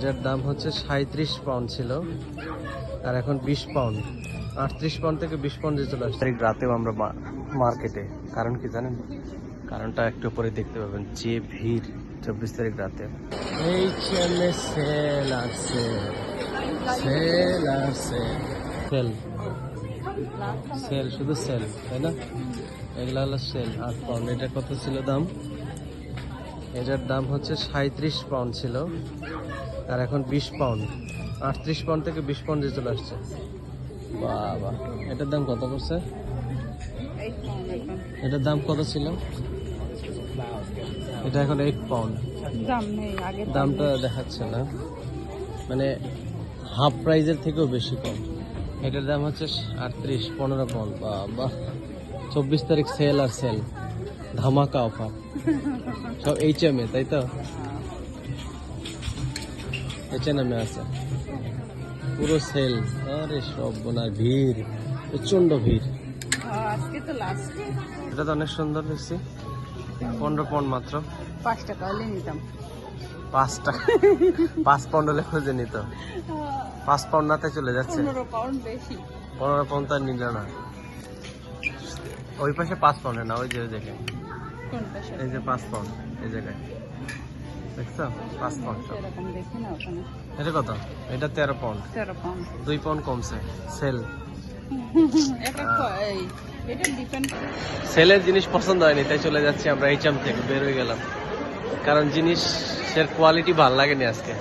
যার দাম হচ্ছে 37 পাউন্ড ছিল আর এখন 20 পাউন্ড, 38 পাউন্ড থেকে 20 পাউন্ডে চলে আসছে। রাতেও আমরা মার্কেটে, কারণ কি জানেন? কারণটা একটু পরে দেখতে পাবেন, যে ভিড় 24 তারিখ রাতে। এই চেনে সেল আছে, সেল আছে, সেল সেল, শুধু সেল, তাই না? এগুলা হলো সেল। 8 পাউন্ড। এটা কত ছিল দাম? এটার দাম হচ্ছে 37 পাউন্ড ছিল আর এখন 20 পাউন্ড, 38 পাউন্ড থেকে 20 পাউন্ডে চলে আসছে। বাবা, এটার দাম কত করছে? এটার দাম কত ছিল? এটা এখন 8 পাউন্ড। দামটা দেখাচ্ছে না, মানে হাফ প্রাইজের থেকেও বেশি কম। এটার দাম হচ্ছে 38, 15 পাউন্ড। বাবা, 24 তারিখ সেল আর সেল, ধামাকা অফার সব এইচএমে, তাই তো? এইচএমে আছে পুরো সেল। আরে সব বোনার ভিড়, প্রচন্ড ভিড়। এটা তো অনেক সুন্দর দেখছি। 15 পাউন্ড মাত্র। 5 টাকা হলে নিতাম। 5 টাকা? 5 পাউন্ড হলে খুঁজে নিত। 5 পাউন্ড নাতে চলে যাচ্ছে। 15 পাউন্ড বেশি। 15 পাউন্ড তো নিল না। ওই পাশে 5 পাউন্ডে না, ওই যে দেখে, কোন পাশে? এই যে 5 পাউন্ড এই জায়গায় দেখছো, 5 পাউন্ড। এরকম দেখি না ওখানে। এটা কত? এটা 13 পাউন্ড। 13 পাউন্ড। 2 পাউন্ড কমছে। সেল। এটা ডিপেন্ড। সেলের জিনিস পছন্দ হয়নি, তাই চলে যাচ্ছি আমরা এইচএম থেকে, বের হয়ে গেলাম, কারণ জিনিসের কোয়ালিটি ভালো লাগেনি আজকে।